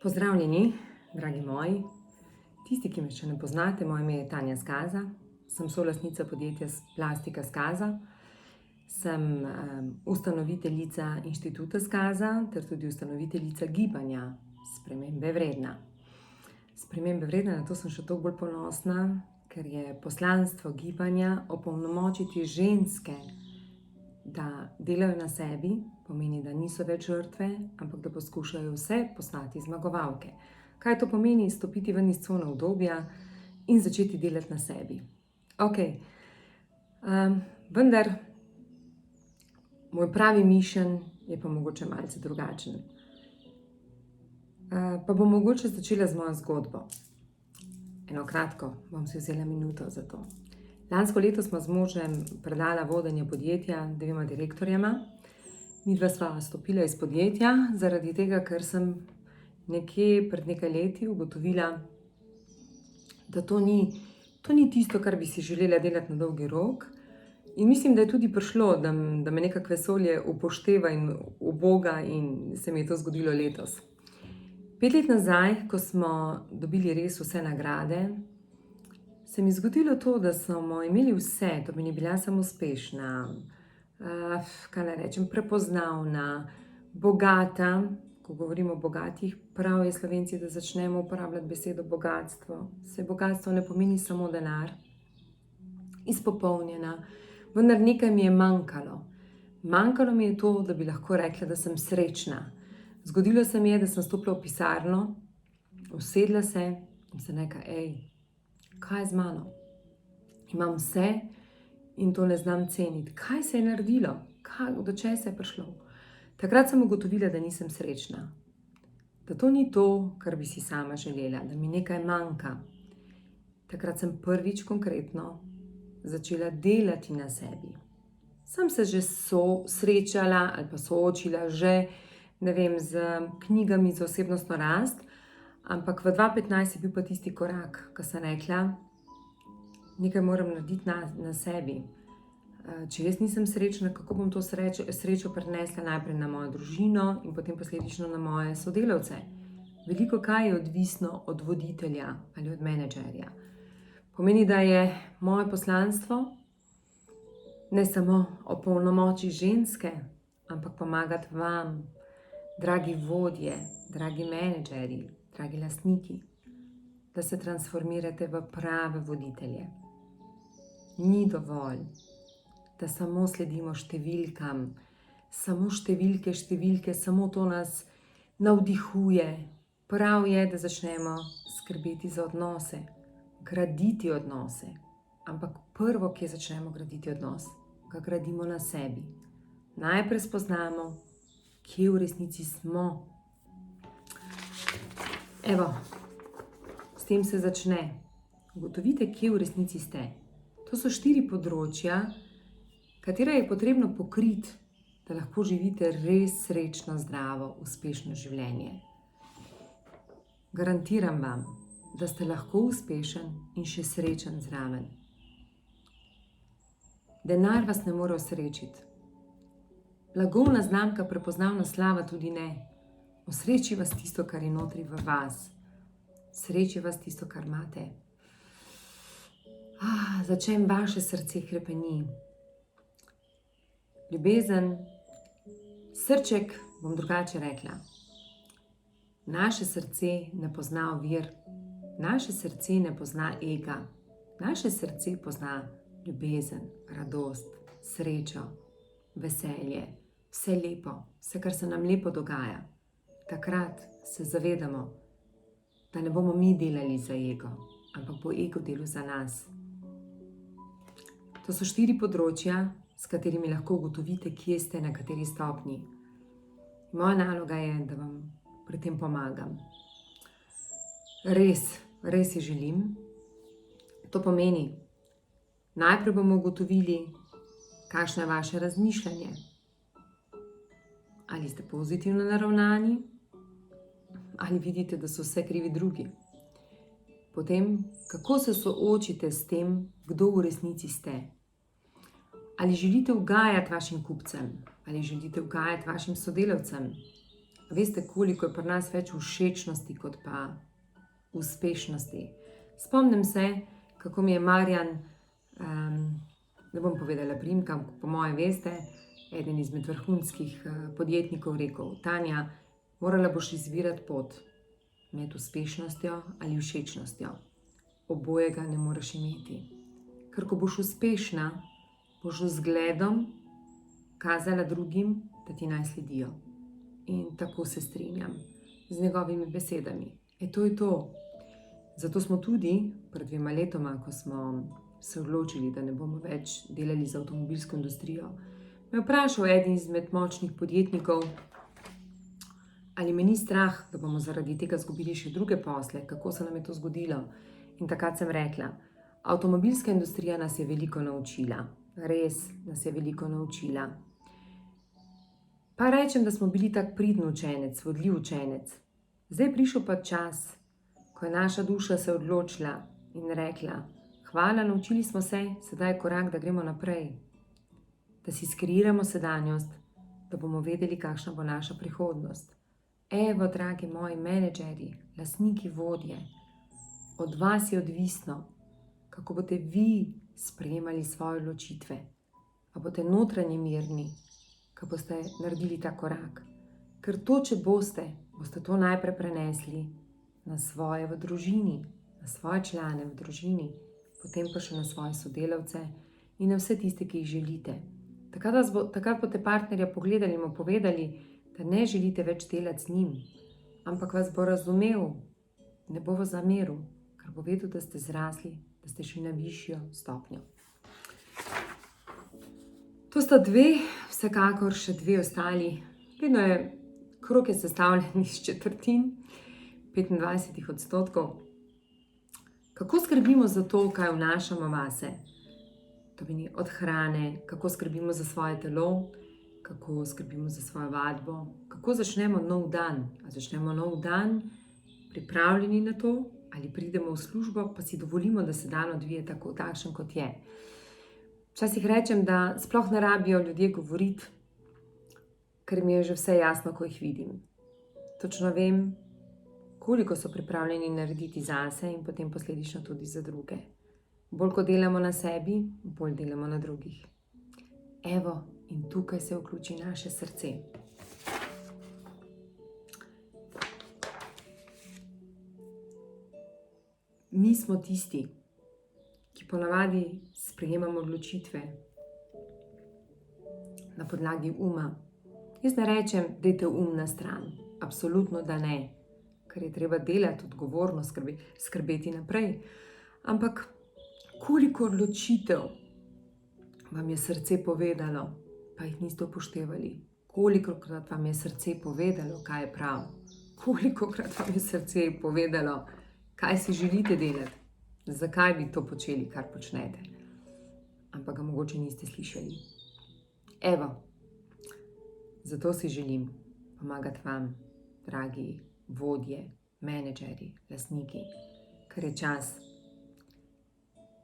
Pozdravljeni, dragi moji. Tisti, ki me še ne poznate, moje ime je Tanja Skaza. Sem solastnica podjetja Plastika Skaza. Sem ustanoviteljica inštituta Skaza ter tudi ustanoviteljica gibanja Spremembe vredna. Spremembe vredna, na to sem še toliko bolj ponosna, ker je poslanstvo gibanja opolnomočiti ženske, da delajo na sebi, pomeni, da niso več žrtve, ampak da poskušajo vse postati zmagovalke. Kaj to pomeni? Stopiti ven iz cone udobja in začeti delati na sebi. Vendar moj pravi mišljen je pa mogoče malce drugačen. Pa bom mogoče začela z mojo zgodbo. Eno kratko, bom si vzela minuto za to. Lansko leto smo z možem predala vodenje podjetja dvema direktorjema. Midva sva stopila iz podjetja zaradi tega, ker sem nekje pred nekaj leti ugotovila, da to ni tisto, kar bi si želela delati na dolgi rok. In mislim, da je tudi prišlo, da me nekako vesolje upošteva in uboga in se mi je to zgodilo letos. 5 let nazaj, ko smo dobili res vse nagrade, se mi je zgodilo to, da smo imeli vse, da bi ne bila samo uspešna, kaj naj rečem, prepoznavna, bogata. Ko govorimo o bogatih, prav je Slovenci, da začnemo uporabljati besedo bogatstvo. Saj bogatstvo ne pomeni samo denar, izpopolnjena, vendar nekaj mi je manjkalo. Manjkalo mi je to, da bi lahko rekla, da sem srečna. Zgodilo se mi je, da sem stopila v pisarno, usedla se in sem rekla, kaj je z mano? Imam vse in to ne znam ceniti. Kaj se je naredilo? Do česa je prišlo? Takrat sem ugotovila, da nisem srečna. Da to ni to, kar bi si sama želela, da mi nekaj manjka. Takrat sem prvič konkretno začela delati na sebi. Sem se že srečala ali pa soočila že, z knjigami za osebnostno rast, ampak v 2015 je bil pa tisti korak, ko sem rekla, nekaj moram narediti na sebi. Če jaz nisem srečna, kako bom to srečo prenesla najprej na mojo družino in potem posledično na moje sodelavce. Veliko kaj je odvisno od voditelja ali od menedžerja. Pomeni, da je moje poslanstvo ne samo opolnomočiti ženske, ampak pomagati vam, dragi vodje, dragi menedžerji, dragi lastniki, da se transformirate v prave voditelje. Ni dovolj, da samo sledimo številkam, samo številke, samo to nas navdihuje. Prav je, da začnemo skrbeti za odnose, graditi odnose. Ampak prvo, kje začnemo graditi odnos, ga gradimo na sebi. Najprej spoznamo, kje v resnici smo. S tem se začne. Ugotovite, kje v resnici ste. To so 4 področja, katera je potrebno pokriti, da lahko živite res srečno, zdravo, uspešno življenje. Garantiram vam, da ste lahko uspešen in še srečen zraven. Denar vas ne more osrečiti. Blagovna znamka, prepoznavna slava tudi ne. Osreči vas tisto, kar je notri v vas. Sreči vas tisto, kar imate. Začem vaše srce hrepeni. Ljubezen, srček, bom drugače rekla. Naše srce ne pozna ovir, naše srce ne pozna ega, naše srce pozna ljubezen, radost, srečo, veselje, vse lepo, vse, kar se nam lepo dogaja. Takrat se zavedamo, da ne bomo mi delali za ego, ampak bo ego delal za nas. To so 4 področja, s katerimi lahko ugotovite, kje ste, na kateri stopnji. Moja naloga je, da vam pri tem pomagam. Res si želim. To pomeni, najprej bomo ugotovili, kakšno je vaše razmišljanje. Ali ste pozitivno naravnani, ali vidite, da so vse krivi drugi. Potem, kako se soočite s tem, kdo v resnici ste. Ali želite ugajati vašim kupcem, ali želite ugajati vašim sodelavcem, veste, koliko je pri nas več všečnosti kot pa uspešnosti. Spomnim se, kako mi je Marjan, ne bom povedala priimka, po moje veste, eden izmed vrhunskih podjetnikov rekel: Tanja, morala boš izbirati pot med uspešnostjo ali všečnostjo. Obojega ne moreš imeti. Ker ko boš uspešna, boš z zgledom kazala drugim, da ti naj sledijo. In tako se strinjam z njegovimi besedami. To je to. Zato smo tudi pred 2 letoma, ko smo se odločili, da ne bomo več delali za avtomobilsko industrijo, me vprašal eden izmed močnih podjetnikov, ali me ni strah, da bomo zaradi tega izgubili še druge posle, kako se nam je to zgodilo. In takrat sem rekla, avtomobilska industrija nas je veliko naučila. Res nas je veliko naučila. Pa rečem, da smo bili tak pridni učenec, vodljiv učenec. Zdaj je prišel pa čas, ko je naša duša se odločila in rekla: hvala, naučili smo se, sedaj je korak, da gremo naprej. Da si skreiramo sedanjost, da bomo vedeli, kakšna bo naša prihodnost. Evo, dragi moji menedžerji, lastniki, vodje, od vas je odvisno, kako boste vi sprejemali svoje odločitve. A boste notranje mirni, ko boste naredili ta korak. Ker to, če boste to najprej prenesli na svoje v družini, na svoje člane v družini, potem pa še na svoje sodelavce in na vse tiste, ki jih želite. Takrat boste partnerja pogledali in mu povedali, da ne želite več delati z njim, ampak vas bo razumel, ne bo vas zameril, ker bo vedel, da ste zrasli, da ste šli na višjo stopnjo. To sta 2, vsekakor še 2 ostali. Vedno je krog sestavljen iz četrtin, 25%. Kako skrbimo za to, kaj vnašamo vase? To pomeni od hrane, kako skrbimo za svoje telo, kako skrbimo za svojo vadbo, kako začnemo nov dan. A začnemo nov dan pripravljeni na to, ali pridemo v službo, pa si dovolimo, da se dan odvije takšen, kot je. Včasih rečem, da sploh ne rabijo ljudje govoriti, ker mi je že vse jasno, ko jih vidim. Točno vem, koliko so pripravljeni narediti zase in potem posledično tudi za druge. Bolj ko delamo na sebi, bolj delamo na drugih. Evo, in tukaj se vključi naše srce. Mi smo tisti, ki ponavadi sprejemamo odločitve na podlagi uma. Jaz ne rečem, dajte um na stran. Absolutno, da ne. Ker je treba delati, odgovorno skrbeti naprej. Ampak koliko odločitev vam je srce povedalo, pa jih niste upoštevali? Kolikokrat vam je srce povedalo, kaj je prav? Kolikokrat vam je srce povedalo, kaj si želite delati? Zakaj bi to počeli, kar počnete? Ampak ga mogoče niste slišali. Evo, zato si želim pomagati vam, dragi vodje, menedžerji, lastniki, ker je čas,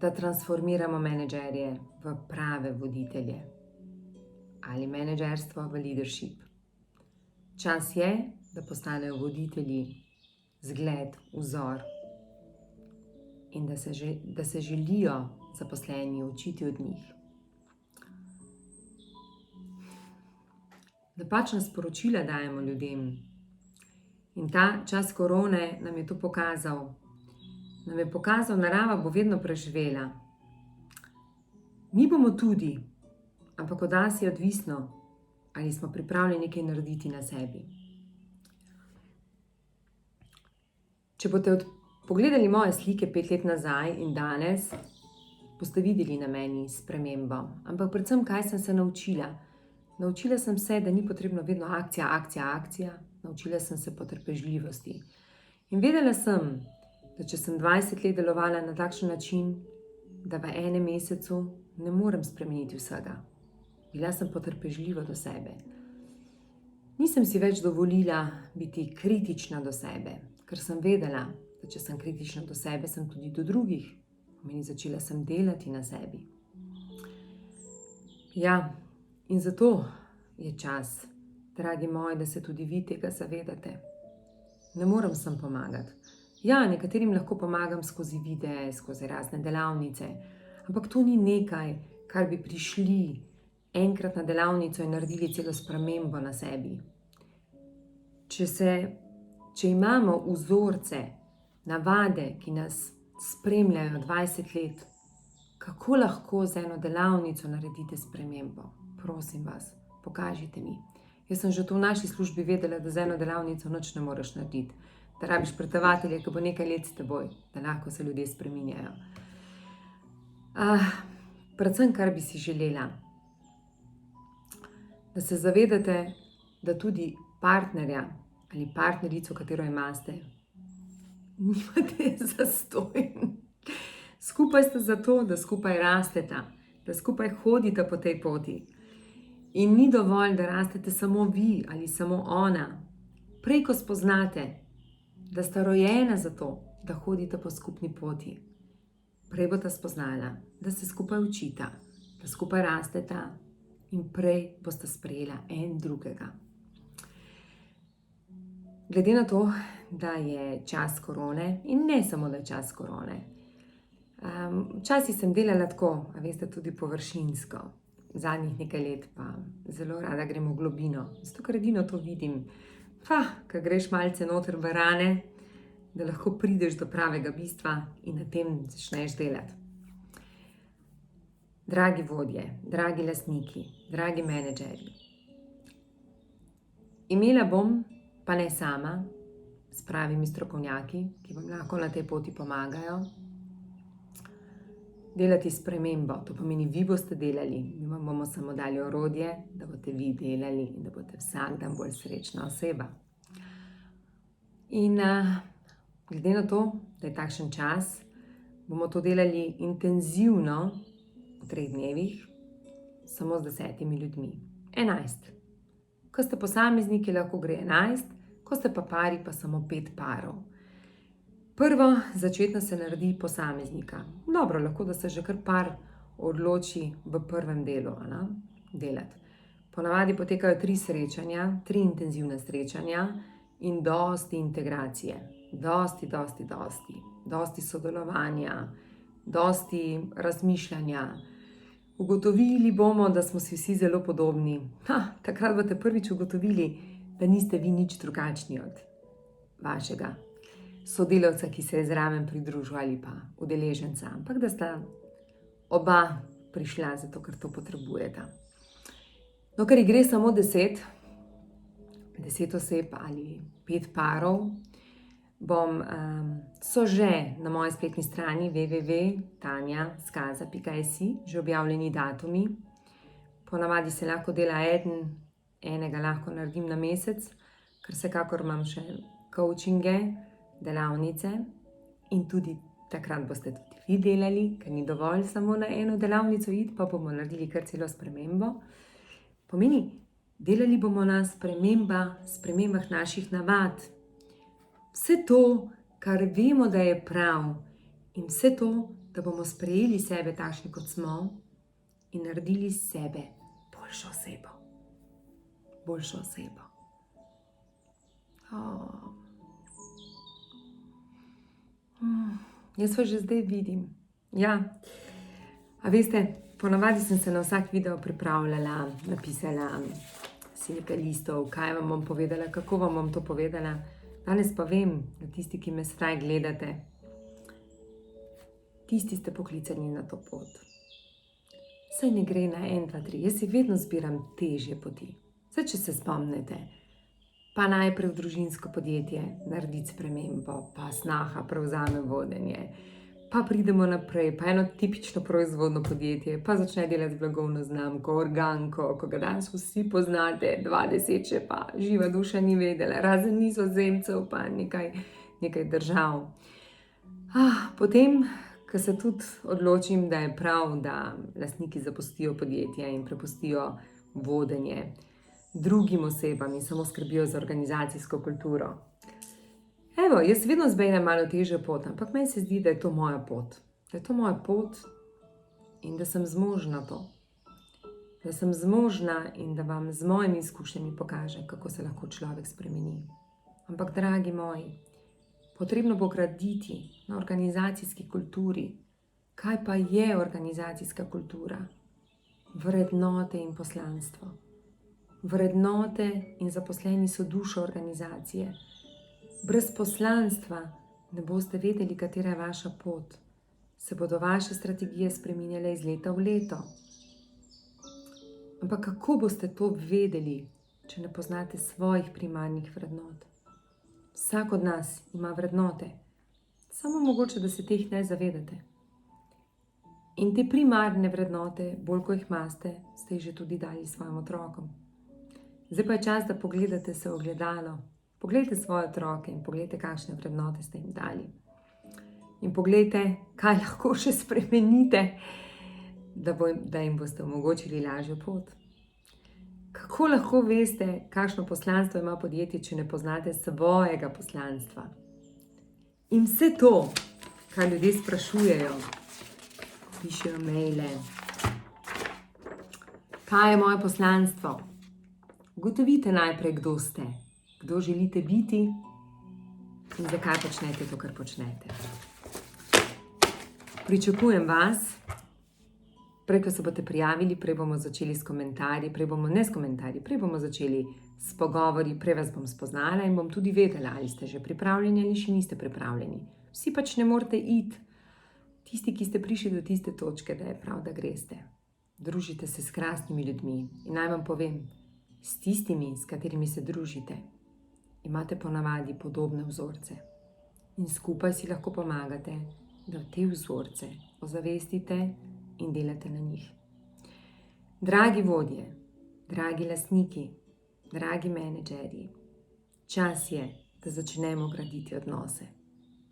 da transformiramo menedžerje v prave voditelje ali menedžerstvo v leadership. Čas je, da postanejo voditelji zgled, vzor in da se želijo zaposleni učiti od njih. Napačna sporočila dajemo ljudem in ta čas korone nam je to pokazal. Nam je pokazal, narava bo vedno preživela. Mi bomo tudi, ampak od nas je odvisno, ali smo pripravljeni nekaj narediti na sebi. Če boste pogledali moje slike 5 let nazaj in danes, boste videli na meni spremembo. Ampak predvsem, kaj sem se naučila? Naučila sem se, da ni potrebno vedno akcija, akcija, akcija. Naučila sem se potrpežljivosti. In vedela sem, da če sem 20 let delovala na takšen način, da v enem mesecu ne morem spremeniti vsega. Bila sem potrpežljiva do sebe. Nisem si več dovolila biti kritična do sebe, ker sem vedela, da če sem kritična do sebe, sem tudi do drugih. Pomeni, začela sem delati na sebi. Ja, in zato je čas, dragi moji, da se tudi vi tega zavedate. Ne morem sem pomagati. Ja, nekaterim lahko pomagam skozi videe, skozi razne delavnice, ampak to ni nekaj, kar bi prišli enkrat na delavnico in naredili celo spremembo na sebi. Če imamo vzorce, navade, ki nas spremljajo 20 let, kako lahko z eno delavnico naredite spremembo? Prosim vas, pokažite mi. Jaz sem že to v naši službi vedela, da z eno delavnico nič ne moreš narediti. Da rabiš predavatelje, ki bo nekaj let s teboj, da lahko se ljudje spreminjajo. Predvsem, kar bi si želela, da se zavedate, da tudi partnerja ali partnerico, katero imate, nimate zastonj. Skupaj ste zato, da skupaj rasteta, da skupaj hodite po tej poti. In ni dovolj, da rastete samo vi ali samo ona. Prej, ko spoznate, da sta rojena za to, da hodite po skupni poti, prej boste spoznala, da se skupaj učita, da skupaj rasteta in prej boste sprejela en drugega. Glede na to, da je čas korone, in ne samo, da je čas korone, včasih sem delala tako, a veste, tudi površinsko. Zadnjih nekaj let pa zelo rada grem v globino. Zato, ker edino to vidim. Ko greš malce noter v rane, da lahko prideš do pravega bistva in na tem začneš delati. Dragi vodje, dragi lastniki, dragi menedžerji, imela bom, pa ne sama, s pravimi strokovnjaki, ki vam lahko na tej poti pomagajo, delati spremembo. To pomeni, vi boste delali, mi vam bomo samo dali orodje, da boste vi delali in da boste vsak dan bolj srečna oseba. In glede na to, da je takšen čas, bomo to delali intenzivno v 3 dnevih, samo z 10 ljudmi. 11. Ko ste posamezniki, lahko gre 11, ko ste pa pari, pa samo 5 parov. Prvo, začetno se naredi posameznika. Dobro, lahko da se že kar par odloči v prvem delu delati. Ponavadi potekajo 3 srečanja, 3 intenzivna srečanja in dosti integracije. Dosti sodelovanja, dosti razmišljanja. Ugotovili bomo, da smo si vsi zelo podobni. Takrat boste prvič ugotovili, da niste vi nič drugačni od vašega sodelavca, ki se je zraven pridružil, ali pa udeleženca, ampak da sta oba prišla zato, ker to potrebujeta. No, ker gre samo 10 oseb ali 5 parov, so že na moji spletni strani www.tanjaskaza.si že objavljeni datumi. Ponavadi se lahko dela enega lahko naredim na mesec, ker vsekakor imam še coachinge, delavnice in tudi takrat boste tudi vi delali, ker ni dovolj samo na eno delavnico iti, pa bomo naredili kar celo spremembo. Pomeni, delali bomo na spremembah naših navad. Vse to, kar vemo, da je prav, in vse to, da bomo sprejeli sebe takšni, kot smo, in naredili sebe boljšo osebo. Jaz vas že zdaj vidim. Ja, a veste, ponavadi sem se na vsak video pripravljala, napisala si nekaj listov, kaj vam bom povedala, kako vam bom to povedala. Danes pa vem, da tisti, ki me sedaj gledate, tisti ste poklicani na to pot. Saj ne gre na 1, 2, 3, jaz si vedno zbiram težje poti. Saj, če se spomnite, pa najprej v družinsko podjetje narediti spremembo, pa snaha prevzame vodenje, pa pridemo naprej, pa eno tipično proizvodno podjetje, pa začne delati z blagovno znamko, organko, ko ga danes vsi poznate, 20 še pa živa duša ni vedela, razen Nizozemcev pa nekaj držav. Potem, ko se tudi odločim, da je prav, da lastniki zapustijo podjetje in prepustijo vodenje drugim osebam in samo skrbijo za organizacijsko kulturo. Evo, jaz vedno zberem malo težjo pot, ampak meni se zdi, da je to moja pot. Da je to moja pot in da sem zmožna to. da sem zmožna in da vam z mojimi izkušnjami pokažem, kako se lahko človek spremeni. Ampak, dragi moji, potrebno bo graditi na organizacijski kulturi. Kaj pa je organizacijska kultura? Vrednote in poslanstvo. Vrednote in zaposleni so duša organizacije. Brez poslanstva ne boste vedeli, katera je vaša pot. Se bodo vaše strategije spreminjale iz leta v leto. Ampak kako boste to vedeli, če ne poznate svojih primarnih vrednot? Vsak od nas ima vrednote, samo mogoče, da se teh ne zavedate. In te primarne vrednote, bolj ko jih imate, ste jih že tudi dali svojim otrokom. Zdaj pa je čas, da pogledate se v ogledalo. Poglejte svoje otroke in poglejte, kakšne vrednote ste jim dali. In poglejte, kaj lahko še spremenite, da jim boste omogočili lažjo pot. Kako lahko veste, kakšno poslanstvo ima podjetje, če ne poznate svojega poslanstva? In vse to, kar ljudje sprašujejo, pišejo maile. Kaj je moje poslanstvo? Ugotovite najprej, kdo ste, kdo želite biti in zakaj počnete to, kar počnete. Pričakujem vas, prej, ko se boste prijavili, prej bomo začeli s komentarji, prej bomo začeli s pogovori, prej vas bom spoznala in bom tudi vedela, ali ste že pripravljeni ali še niste pripravljeni. Vsi pač ne morete iti. Tisti, ki ste prišli do tiste točke, da je prav, da greste. Družite se s krasnimi ljudmi in naj vam povem, s tistimi, s katerimi se družite, imate ponavadi podobne vzorce. In skupaj si lahko pomagate, da te vzorce ozavestite in delate na njih. Dragi vodje, dragi lastniki, dragi menedžerji, čas je, da začnemo graditi odnose.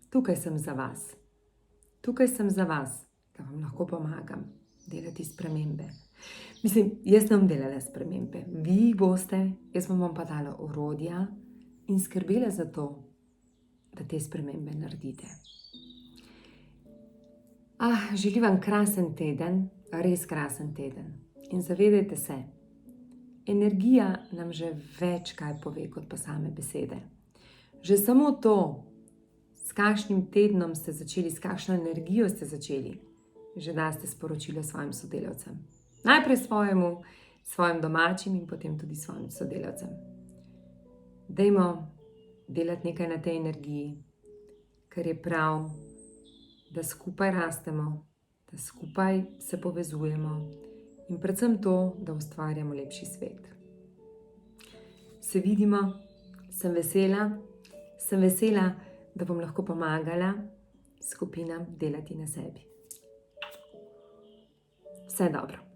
Tukaj sem za vas. Tukaj sem za vas, da vam lahko pomagam delati spremembe. Mislim, jaz ne bom delala spremembe. Vi jih boste, jaz vam pa dala orodja in skrbela za to, da te spremembe naredite. Želim vam krasen teden, res krasen teden. In zavedajte se, energija nam že več kaj pove kot pa same besede. Že samo to, s kakšnim tednom ste začeli, s kakšno energijo ste začeli, že daste sporočilo svojim sodelavcem. Najprej svojim domačim in potem tudi svojim sodelavcem. Dajmo delati nekaj na tej energiji, ker je prav, da skupaj rastemo, da skupaj se povezujemo in predvsem to, da ustvarjamo lepši svet. Se vidimo, sem vesela, da bom lahko pomagala skupinam delati na sebi. Vse dobro.